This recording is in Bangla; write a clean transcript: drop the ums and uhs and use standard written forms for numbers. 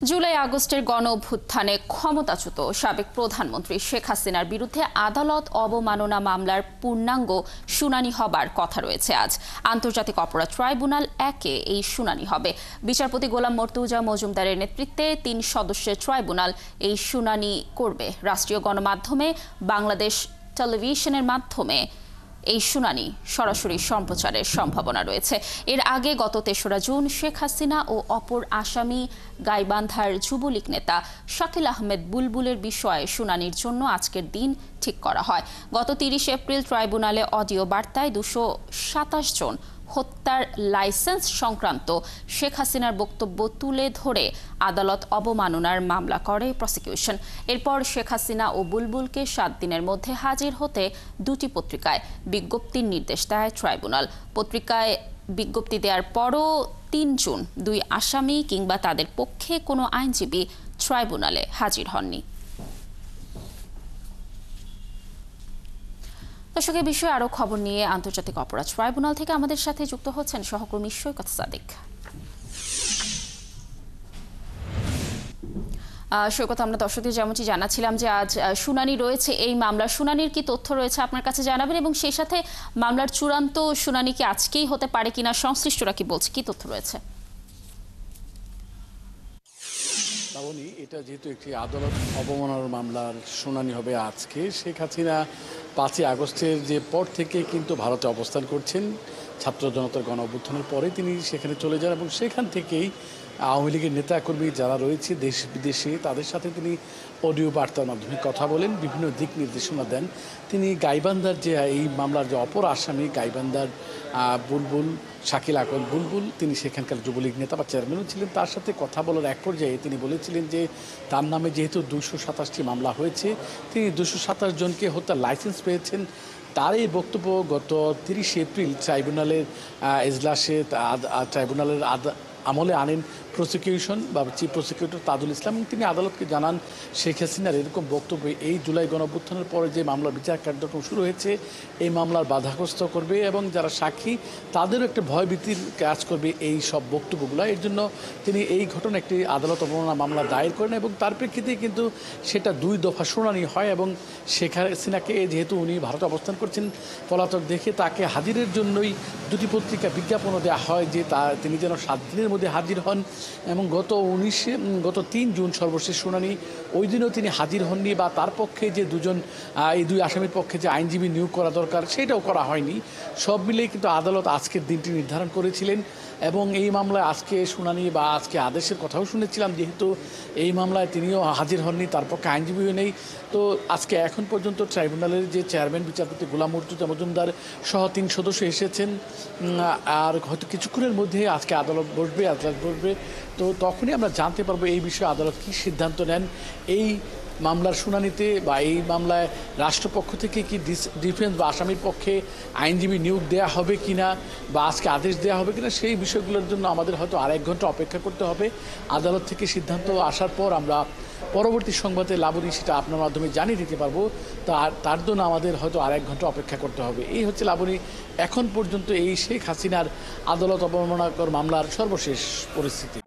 জুলাই আগস্টের গণঅভ্যুত্থানে ক্ষমতাচ্যুত সাবেক প্রধানমন্ত্রী শেখ হাসিনার বিরুদ্ধে আদালত অবমাননা মামলার পূর্ণাঙ্গ শুনানি হবার কথা রয়েছে আজ। আন্তর্জাতিক অপরাধ ট্রাইব্যুনাল 1-এ এই শুনানি হবে। বিচারপতি গোলাম মর্তুজা মজুমদারের নেতৃত্বে 3 সদস্যের ট্রাইব্যুনাল এই শুনানি করবে। রাষ্ট্রীয় গণমাধ্যমে বাংলাদেশ টেলিভিশনের মাধ্যমে এই শুনানি সরাসরি সম্প্রচারের সম্ভাবনা রয়েছে। এর আগে গত 3রা জুন শেখ হাসিনা ও অপর আসামি গাইবান্ধার যুবলীগ নেতা শাকিল আহমেদ বুলবুলের বিষয়ে শুনানির জন্য আজকের দিন ঠিক করা হয়। গত 30 এপ্রিল ট্রাইব্যুনালে অডিও বার্তায় 227 জন হত্যার লাইসেন্স সংক্রান্ত শেখ হাসিনার বক্তব্য তুলে ধরে আদালত অবমাননার মামলা করে প্রসিকিউশন। এরপর শেখ হাসিনা ও বুলবুলকে 7 দিনের মধ্যে হাজির হতে 2টি পত্রিকায় বিজ্ঞপ্তির নির্দেশ দেয় ট্রাইব্যুনাল। পত্রিকায় বিজ্ঞপ্তি দেওয়ার পরও 3 জুন 2 আসামি কিংবা তাদের পক্ষে কোনো আইনজীবী ট্রাইব্যুনালে হাজির হননি। দর্শকের বিষয়ে আরও খবর নিয়ে আন্তর্জাতিক অপরাধ ট্রাইব্যুনাল থেকে আমাদের সাথে যুক্ত হচ্ছেন সহকর্মী সৈকত সাদিক। সৈকত, আমরা দর্শকদের যেমনটি জানাচ্ছিলাম যে আজ শুনানি রয়েছে, এই মামলার শুনানির কি তথ্য রয়েছে আপনার কাছে জানাবেন, এবং সেই সাথে মামলার চূড়ান্ত শুনানি কি আজকেই হতে পারে কিনা, সংশ্লিষ্টরা কি বলছে, কি তথ্য রয়েছে? এটা যেহেতু একটি আদালত অবমাননার মামলার শুনানি হবে আজকে, শেখ হাসিনা 5ই আগস্টের যে পর থেকে কিন্তু ভারতে অবস্থান করছেন, ছাত্র জনতার গণ অভ্যুত্থানের পরে তিনি সেখানে চলে যান এবং সেখান থেকেই আওয়ামী লীগের নেতাকর্মী যারা রয়েছে দেশ বিদেশে তাদের সাথে তিনি অডিও বার্তার মাধ্যমে কথা বলেন, বিভিন্ন দিক নির্দেশনা দেন। তিনি গাইবান্ধার যে এই মামলার যে অপর আসামি গাইবান্ধার বুলবুল শাকিল আহমেদ বুলবুল, তিনি সেখানকার যুবলীগ নেতা বা চেয়ারম্যানও ছিলেন, তার সাথে কথা বলার এক পর্যায়ে তিনি বলেছিলেন যে তার নামে যেহেতু 227টি মামলা হয়েছে, তিনি 227 জনকে হত্যার লাইসেন্স পেয়েছেন। তার এই বক্তব্য গত 30 এপ্রিল ট্রাইব্যুনালের এজলাসে ট্রাইব্যুনালের আমলে আনেন প্রসিকিউশন বা চিফ প্রসিকিউটর তাজুল ইসলাম। তিনি আদালতকে জানান শেখ হাসিনার এরকম বক্তব্য এই জুলাই গণঅভ্যুত্থানের পরে যে মামলার বিচার কার্যক্রম শুরু হয়েছে এই মামলার বাধাগ্রস্ত করবে এবং যারা সাক্ষী তাদেরও একটা ভয়ভীতির কাজ করবে এই সব বক্তব্যগুলো। এর জন্য তিনি এই ঘটনা একটি আদালত অবমাননা মামলা দায়ের করেন এবং তার প্রেক্ষিতে কিন্তু সেটা 2 দফা শুনানি হয় এবং শেখ হাসিনাকে যেহেতু উনি ভারতে অবস্থান করছেন পলাতক দেখে তাকে হাজিরের জন্যই 2টি পত্রিকা বিজ্ঞাপনও দেওয়া হয় যে তিনি যেন 7 দিনের মধ্যে হাজির হন। এবং গত 3 জুন সর্বশেষ শুনানি, ওই দিনও তিনি হাজির হননি বা তার পক্ষে যে এই 2 আসামির পক্ষে যে আইনজীবী নিয়োগ করা দরকার সেটাও করা হয়নি। সব মিলিয়ে কিন্তু আদালত আজকের দিনটি নির্ধারণ করেছিলেন এবং এই মামলায় আজকে শুনানি বা আজকে আদেশের কথাও শুনেছিলাম, যেহেতু এই মামলায় তিনিও হাজির হননি, তার পক্ষে আইনজীবীও নেই। তো আজকে এখন পর্যন্ত ট্রাইব্যুনালের যে চেয়ারম্যান বিচারপতি গোলাম মর্তুজা মজুমদার সহ 3 সদস্য এসেছেন, আর হয়তো কিছুক্ষণের মধ্যে আজকে আদালত বসবে। তো তখনই আমরা জানতে পারবো এই বিষয়ে আদালত কী সিদ্ধান্ত নেন। এই মামলার শুনানিতে বা এই মামলায় রাষ্ট্রপক্ষ থেকে কি ডিফেন্স বা আসামির পক্ষে আইনজীবী নিয়োগ দেওয়া হবে কিনা বা আজকে আদেশ দেওয়া হবে কিনা, সেই বিষয়গুলোর জন্য আমাদের হয়তো আরেক ঘন্টা অপেক্ষা করতে হবে। আদালত থেকে সিদ্ধান্ত আসার পর আমরা পরবর্তী সংবাদে লাবণী সেটা আপনার মাধ্যমে জানিয়ে দিতে পারবো। তার জন্য আমাদের হয়তো আরেক ঘন্টা অপেক্ষা করতে হবে। এই হচ্ছে লাবণী এখন পর্যন্ত এই শেখ হাসিনার আদালত অবমাননাকর মামলার সর্বশেষ পরিস্থিতি।